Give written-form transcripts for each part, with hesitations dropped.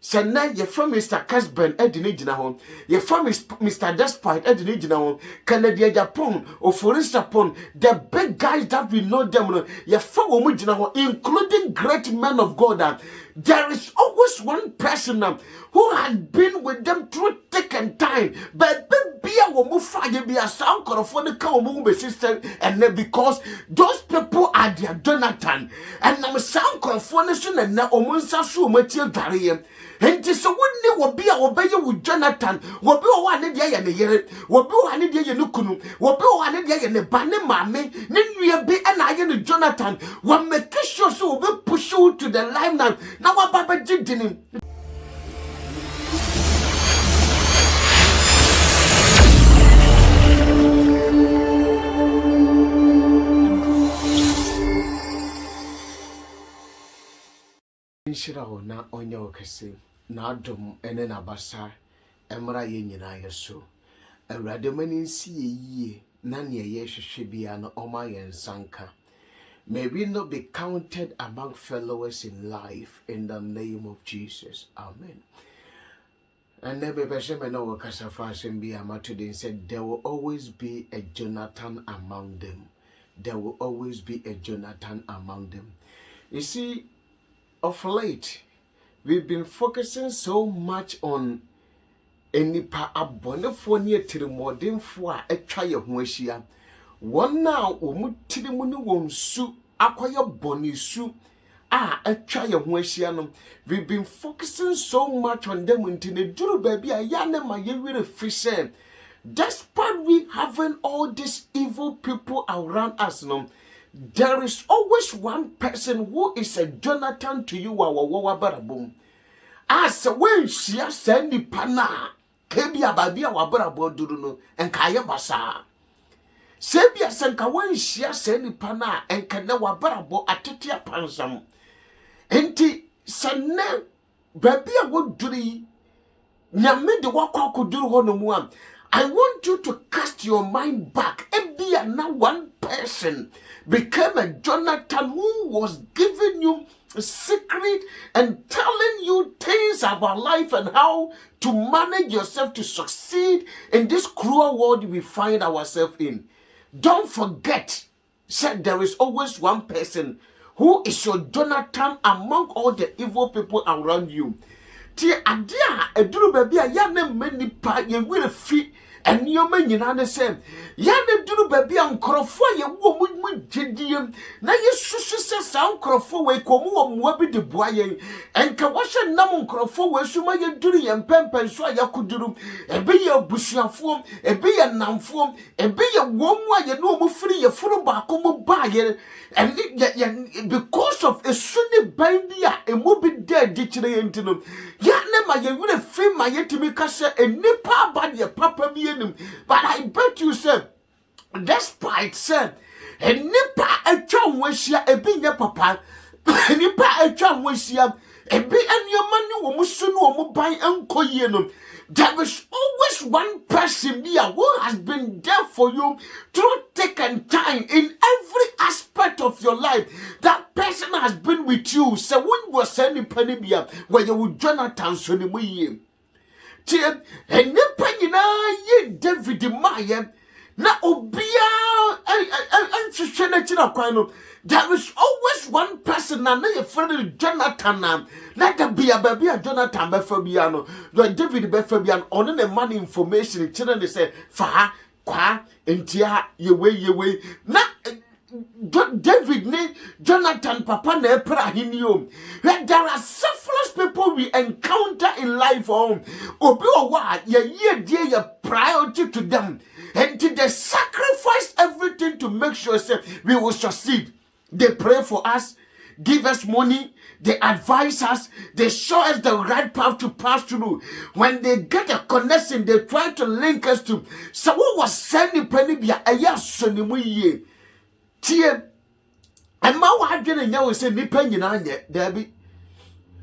Sana ye from Mr. Casburn Edinigina home, ye from Mr. Despite Edinigina home, Canada Japan, or for instance, the big guys that we know them, ye from Omujina home, including great men of God. There is always one person who had been with them through thick and time, but be a woman fire be a sound for the cow sister, and then because those people are their Jonathan, and I'm a sound conformation and now Omunsa so much Darian. And so when they will be obey with Jonathan, will be one day and a year, will be one day and Nukunu, will be one day and a banner mammy, then we be an iron Jonathan, will make sure so will push you to the line now. Now, what Baba did him. Shira na onye okese na adom ene na basa emra ye nyina yeso awurade mani nsi yie na ne ye hwehwe bia no oma ye nsanka. May we not be counted among followers in life in the name of Jesus. Amen. And then Bebe no wakasa fashion be today said there will always be a Jonathan among them. There will always be a Jonathan among them. You see, of late, we've been focusing so much on enipa abonefo ne tirimodemfo a etwa ye ho ahia. One now omu tirimu ne wonsu akoye bonisu a etwa ye ho ahia no. We've been focusing so much on them until the duru baby a ya ne ma ye wire fishe. Despite we having all these evil people around us no, there is always one person who is a Jonathan to you wawa barabum. As when she has sent the pana, Kebia Babia wabarabo duruno, and Kaya Basa. Sebia Sanka when she has sent the pana, and Kanawa barabo atitia pansam. Enti Sana Babia would do Nyame de wako could do one. I want you to cast your mind back and be now one person became a Jonathan who was giving you a secret and telling you things about life and how to manage yourself to succeed in this cruel world we find ourselves in. Don't forget, said there is always one person who is your Jonathan among all the evil people around you. Tia adia eduru baby a ya na mani pa ye wire fi and your man in say, Yana do baby and crofo ye woman jidium. Na ye susu sound crofo we come wabi de boye and kawasha nam crofo we suma ye duri and pempen so ya kudurum. E be ye bushia form, e be ye nam form, e be ye womwa ye no mo free ye furu ba komo baye. And because of a sunny bandia, a mobi dead ditching into Yana ma ye will free my yet to make us a nipa bad ye papa be. But I bet you said, despite said, a nipa a chum was ya a big papa, a nipa a chum was ya a big and your money will musun or buy uncle yenum. There is always one person here who has been there for you through thick and time in every aspect of your life. That person has been with you. So when you were sending penny beer, where you would Jonathan Sonny. Tie enipa nyina ye David Maya na obia anhwehwe na kira kwan no. There is always one person na ye friend Jonathan na da bia babia Jonathan be fa bia no David be fa bia on the man information kira they say fa kwa entia yewe na David ne Jonathan papa na epra hinium. There are selfless people we encounter in life obi owa ye dear your priority to them and they sacrifice everything to make sure say we will succeed. They pray for us, give us money, they advise us, they show us the right path to pass through. When they get a connection, they try to link us to someone was sending penny bia aya sonimu ye. Tie Emma wa adwene nya wo se nipa nyina anye dabi.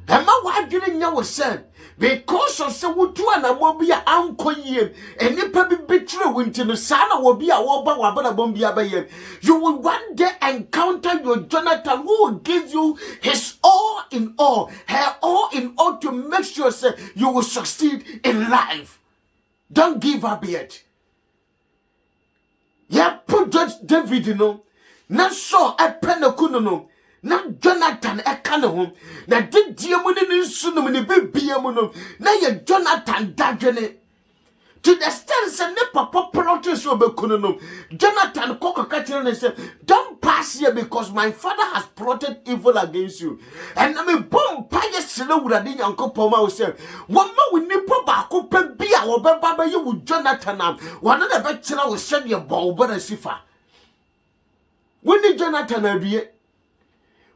Emma wa adwene nya wo se because of so would do an amobia uncle ye, and you probably betray winter the son will be a woba wabana bombia by you. You will one day encounter your Jonathan who will give you his all in all, her all in all to make sure you will succeed in life. Don't give up yet. Yeah, put Judge David, you know, not so a penacuno. Na Jonathan ekane ho na didie mu ne nsu ne bebia mu no na ye Jonathan dadwene to the stand say ne papa plot so bekuno no Jonathan kokaka tire ne say don't pass here because my father has plotted evil against you and na me bom paye sele wurade yankopon ma wo say wo ma wo nipa ba ko pa bia wo beba ba ye wo Jonathan am wo na be kira wo hye de bo wo bara sifa woni Jonathan awie.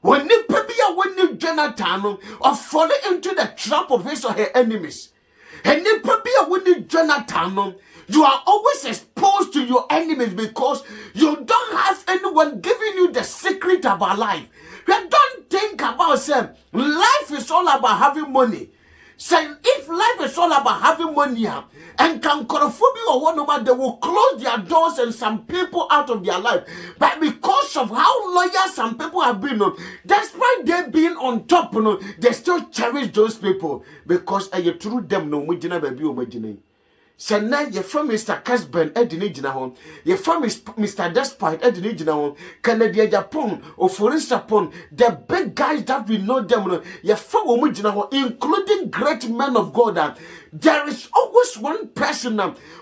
When you Jonathan or falling into the trap of his or her enemies, and when you Jonathan, you are always exposed to your enemies because you don't have anyone giving you the secret about life. You don't think about saying life is all about having money. Saying if life is all about having money and can chorophobia or whatever, they will close their doors and some people out of their life. But because of how loyal some people have been, despite they being on top, they still cherish those people because you through them no mujina baby omajina. So now your from Mr. Casben Edini Jina home, your from Mr. Despite Edini Jina home, Canada Japan or for instance the big guys that we know them, your from Omujina home, including great men of God. There is always one person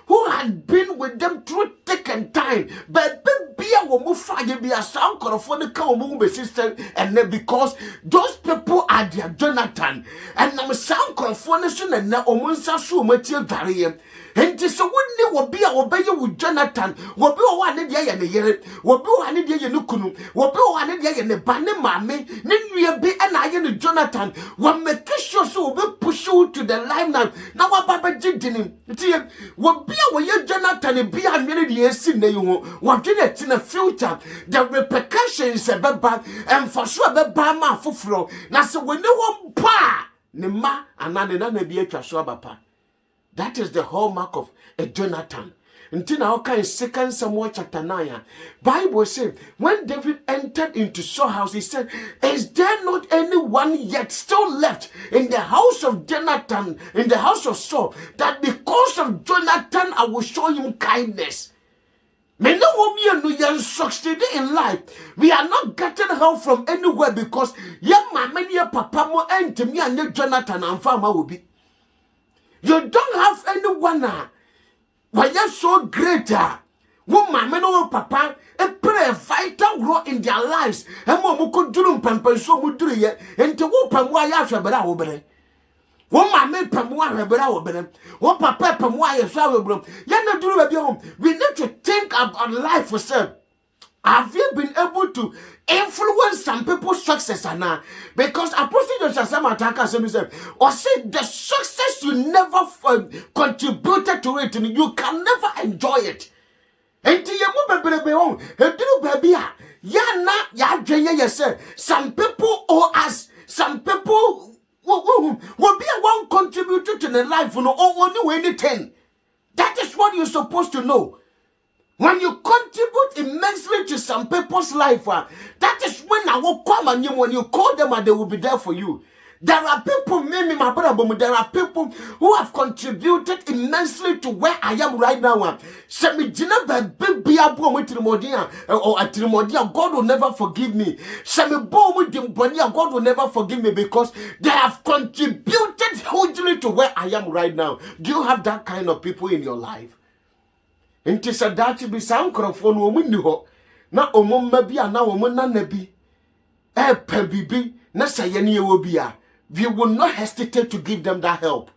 who has been with them through thick and time, but be a woman fire be a sound corophonic woman sister, and then because those people are their Jonathan, and I'm a sound corophonician and now Omonsa so much barrier. And so when will be a obey with Jonathan, will be one day and a year, will be one day in Nukunu, will be one day in the banner mammy, then we be an iron Jonathan, one make sure so will push you to the line now. Now what Baba did him, will be away Jonathan and be a minute years in the what did it in the future, the repercussions a bad and for sure the Bama for flow. Now so when no one pa, Nema and none be a Trashwabapa. That is the hallmark of a Jonathan. Until now, kind second Samuel chapter 9. Bible says, when David entered into Saul's house, he said, is there not anyone yet still left in the house of Jonathan, in the house of Saul, that because of Jonathan, I will show him kindness? Me no woman no succeed in life. We are not getting help from anywhere because young man, many papa mo and me and Jonathan and farmer will be. You don't have anyone why you're so great. Woman, no papa, and play a vital role in their lives. And one could do pamper so much yet, and to whoop why I shall be over. Woman made Pamwa better. What papa Pamwa is our room. You're not doing home. We need to think about life for self. Have you been able to influence some people's success now? Because Apostle Joseph Ataka said, or say the success you never contributed to it, and you can never enjoy it. And to your baby home, a little baby, ya say some people owe us, some people will be a one contributor to the life or only anything. That is what you're supposed to know. When you contribute immensely to some people's life, that is when I will come and you, when you call them and they will be there for you. There are people, maybe my brother, there are people who have contributed immensely to where I am right now. Semi Jina baby abo with Trimodia or at Trimodia, God will never forgive me. Semi bo with Dimbonia, God will never forgive me because they have contributed hugely to where I am right now. Do you have that kind of people in your life? Inti sadati bi sankrofo no omu ni ho na omomma bi ana omonna na bi pe bibi na sayene ye wo bia we will not hesitate to give them that help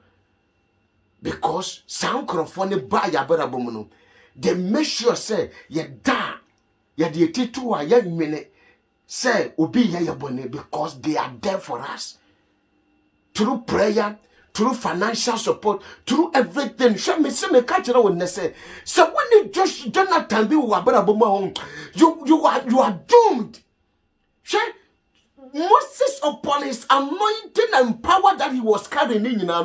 because sankrofo ne ba ya barabom no they make sure say ye da ye de titu a ye nwene say obi ye bone because they are there for us through prayer, through financial support, through everything. Show me see me catch it when they say. So when you just Jonathan be you are doomed. Moses, upon his anointing and power that he was carrying in now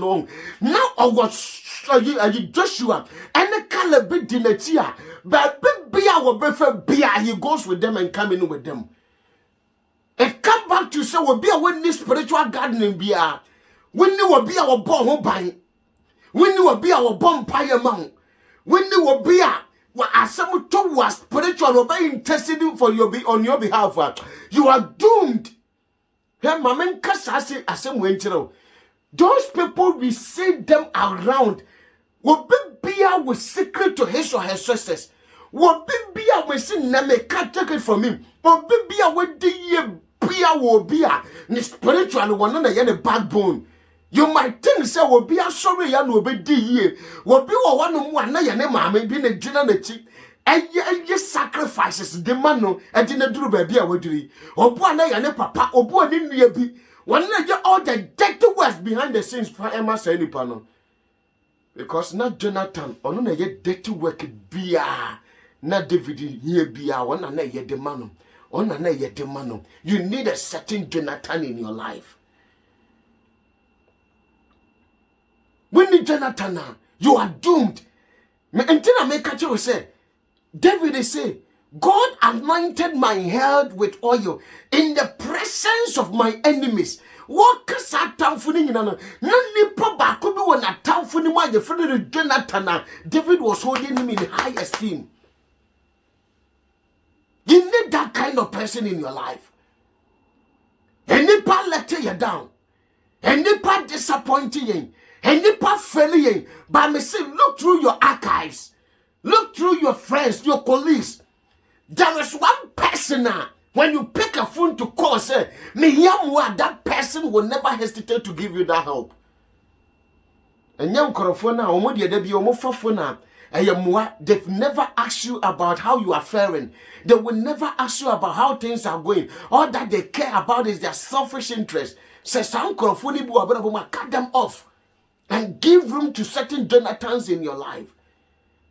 was Joshua and the Caleb Dinatia, but Bia will prefer Bia, he goes with them and come in with them. It come back to say, will be a witness spiritual gardening Bia. When you will be our bomb hobby, when you will be our bomb pie mount, when you will be a as some was spiritual or by interceding for your on your behalf, you are doomed. Here, Maman Kasasi, as some winter. Those people we see them around will be with secret to his or her success. Will be with sin name can't take it from him. Will be with the year will be a spiritual one on the backbone. You might think say will be a sorry and will be the year. Will be one on one na your mammy being a generality. And ye sacrifices the mano and didn't do baby a would or one and papa or born in the be. One night all the dirty words behind the scenes for Emma Sandy Pano. Because not Jonathan, or no yet dirty work be not David here be one and yet the mano. On and yet the mano. You need a certain Jonathan in your life. When you Jonathan, you are doomed. Until I make a say, David is say, God anointed my head with oil in the presence of my enemies. What can I tell for you? None nipa could be when I tell for you. My friend Jonathan, David was holding him in high esteem. You need that kind of person in your life. And nipa let you down. And nipa disappoint you. And nipa fail you. But me say, look through your archives. Look through your friends, your colleagues. There is one person now, when you pick a phone to call, say, that person will never hesitate to give you that help. And young Corofona, they've never asked you about how you are faring. They will never ask you about how things are going. All that they care about is their selfish interest. Say, some Corofoni, cut them off and give room to certain Jonathans in your life.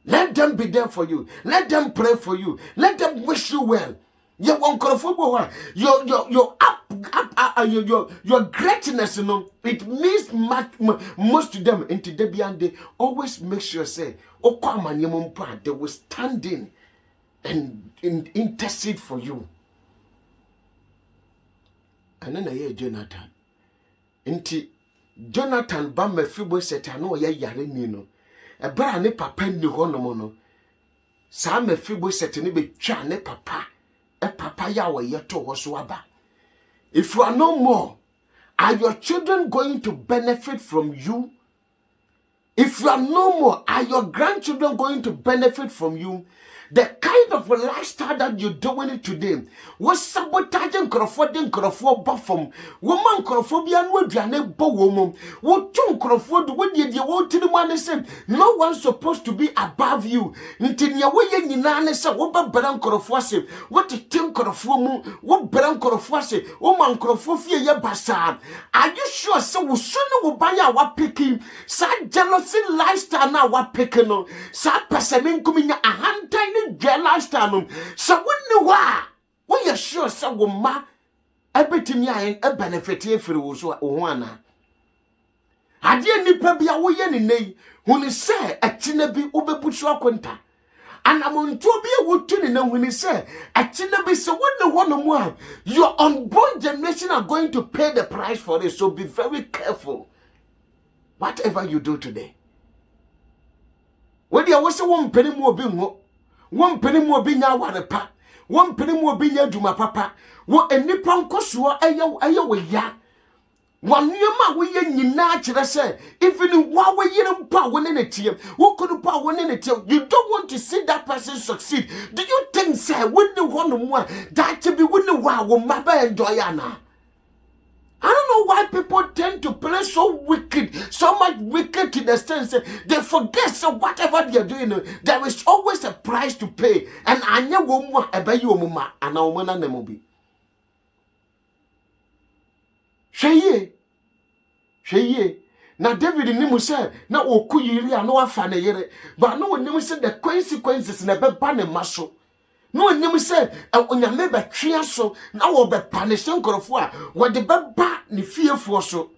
Let them be there for you. Let them pray for you. Let them wish you well. Your greatness, you know, it means much most to them. Into they always make sure say, they will stand in and intercede for you. And then I hear Jonathan. Into Jonathan Bamba Fibo said, I know yare nino. A bra ne papa ni hono no. Sa me Fibo said ni be twa ne papa. A papa ya we yeto woso aba. If you are no more, are your children going to benefit from you? If you are no more, are your grandchildren going to benefit from you? The kind of lifestyle that you're doing today was sabotaging Crawford buffum. Woman Crawfordian would be an woman. What two Crawford would you want to the one say? No one's supposed to be above you. Until your way in Nanessa, what Baran Crawford, what to think Crawford, what Baran Crawford, woman Crawford, your bastard. Are you sure so soon will buy our picking? Sad jealousy lifestyle now, what picking? Sad person coming a hand tiny. Lifestyle. So when you are, when you're sure someone ma, everything you a benefit here for one. I didn't need be a way any nay when he say a tinabi obeputua quanta. And I'm on to be a wood tuning when he say a tinabi so when the one on one, your unborn generation are going to pay the price for it. So be very careful. Whatever you do today. When there was a one penny more being. One penny more being our water, one penny more being your Juma papa. What a nippon cosua, ayo, ya. One year, we yen natural say, even in what way you don't power in a team, what could power in a team? You don't want to see that person succeed. Do you think, sir, when the one more that to be when the wow, Maba and Diana? I don't know why people tend to play so wicked, so much wicked to the extent that they forget so whatever they are doing, there is always a price to pay. And I know one about you, Mama, and our woman and Mobi. Sheye. Now, David and Nimu said, now, Okuyiri, I know a fan, but no one knew said the consequences never ban a muscle. No nim say onyame be twa so na wo be punish nkorofo a wo de beba ne fiefo so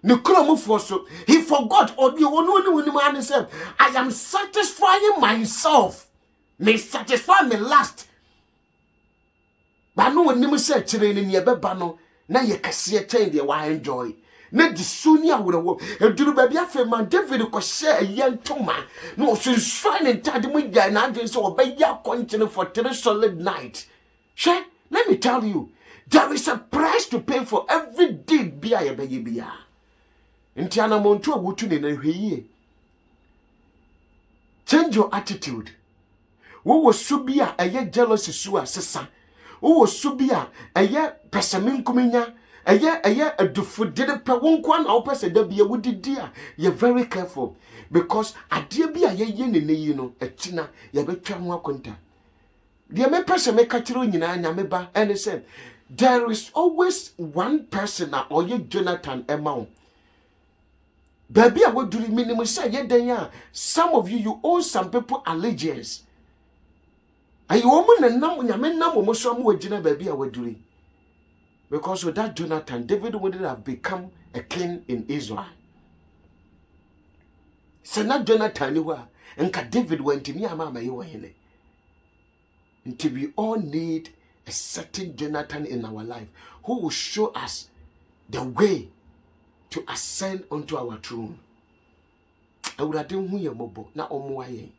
ne kromofo so. He forgot or you no man say I am satisfying myself. Me satisfy me last. But no nim say kire ne beba no na ye kase chain de wa enjoy. Na di sunia wo eduru ba bia fe man David ko share yentoma no so shine entade mu gya na adwen so obeya continue for 3 solid nights. She, let me tell you, there is a price to pay for every deed bia ye be bia. Nti anamonto awotu ne na hweye. Change your attitude. Wo wo subia eye jealousy su asesa. Wo wo subia eye pesamin kuminya. Eye adufudede pe wonko na opese da bia wodidi a you very careful because ade bia ye ne yi no atina ye betwa ho akonta de me pese me ka kire nyina nya me ba and say there is always one person na oye Jonathan Emao baby a woduri minimum say ye den ya some of you owe some people allegiance ayi wo mu na nam nya me nam mo so mo wagina baby a woduri. Because without Jonathan, David wouldn't have become a king in Israel. So not Jonathan, you were, and David went to me, Mama, you were in it. Until we all need a certain Jonathan in our life who will show us the way to ascend onto our throne. I would have done who mobile, not on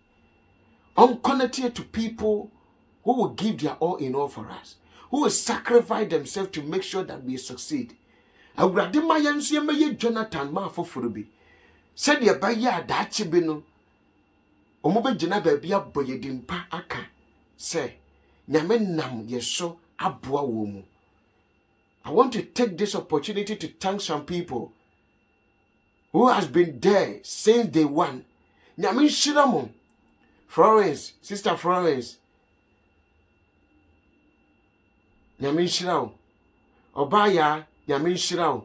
unconnected to people who will give their all in all for us, who will sacrifice themselves to make sure that we succeed. I would have my answer, Jonathan, ma for Furubi. Said the Baya Dachibino. Omobe Jena baby a boy dimpa aka. Say, Yamen nam yeso abwa womu. I want to take this opportunity to thank some people who has been there since day one. Yamin Shiramo. Florence, Sister Florence. Yamin Shirao. Obaya, Yamin Shirao.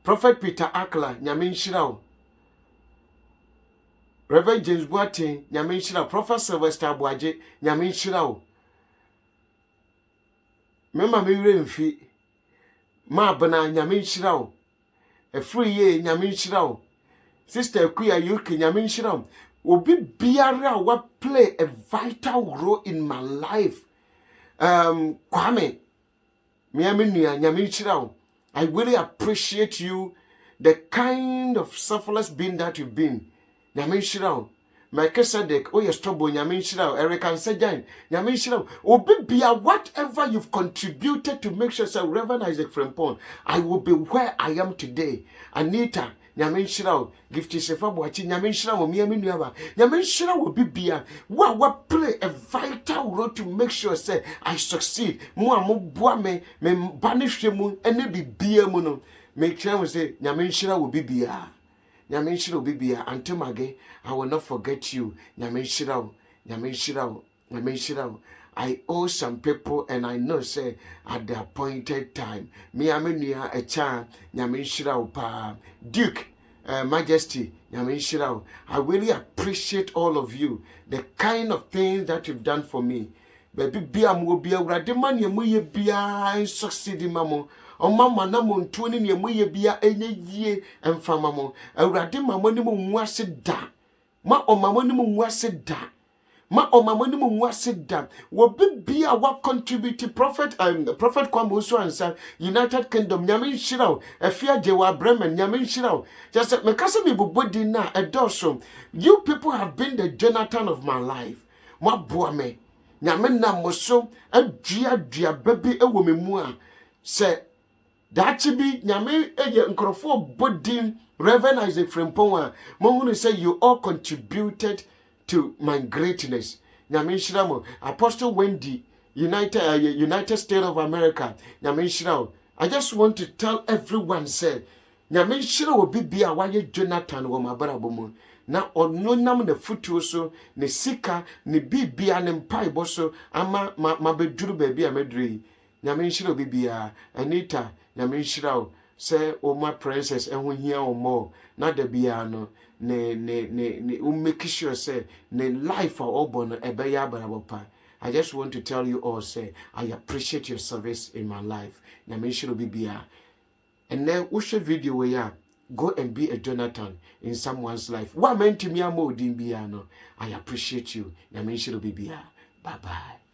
Prophet Peter Akla, Yamin Shirao. Reverend James Boateng, Yamin Shirao. Prophet Sylvester Boaje, Yamin Shirao. Mema mi remfi. Ma bana Yamin Shirao. A free ye Yamin Shirao. Sister Kuya Yuki, Yamin Shirao. Obi biara wa play a vital role in my life. Kwame, I really appreciate you, the kind of selfless being that you've been. Nyamin Shirao, my Kesadek, oh, yes, trouble, Nyamin Shirao, Eric and Sejan, Nyamin Shirao, Obibia, whatever you've contributed to make sure, so Reverend Isaac Frimpong, I will be where I am today. Anita, Nyamin Shirao, gift is a fabuachi, Nyamin Shirao, Miami Nuava, Nyamin Shirao will be beer. What play a vital role to make sure, say, I succeed. Mo boame, me banish you, and be beer mono. Make sure we say, Nyamin Shirao will be beer. Nyamin Shirao will be beer. Until Mage, I will not forget you. Nyamin Shirao, Nyamin Shirao, Nyamin Shirao. I owe some people, and I know, say, at the appointed time. Me amenua a chan, Nyamin Shirao pa Duke, Majesty, Nyamin Shirao. I really appreciate all of you, the kind of things that you've done for me. Baby, be a mo be a radiman, ye mo be a succeeding mammo. O mama namon 20 ye mo be a ye and famamo. A radimamonium was it da. Ma o mamonium was it da. Ma o mamoni mu wase dam wo bibia wa contribute prophet prophet Kwamusu ansa United Kingdom Nyamin Shirao afia je wa Bremen Nyamin Shirao just me kase me bobodi na edoso. You people have been the Jonathan of my life. Ma boa me Nyamin na moso adua baby ewo me mu a se dachi bi Nyamin eye nkrofo bodin Reverend Isaac Frimpong mo hunu say you all contributed to my greatness. Nyamin Shiramo, Apostle Wendy, United States of America. Nyamin Shirao. I just want to tell everyone, say, Nyamin Shirao will be a why Jonathan wo mabarabomo. Na ono nam ne futu so, ne sika, ne bibia ne mpai boso, ama mabeduru baby amedri. Nyamin Shirao bibia, Anita, Nyamin Shirao, say, oh my princess, and when here or more, not the biano. Ne make sure say ne life for obon ebeya barabopa I just want to tell you all, say, I appreciate your service in my life. Nyame nhyira obi bia. And then watch a video where go and be a Jonathan in someone's life. What meant to me, I appreciate you. Nyame nhyira obi bia. Bye bye.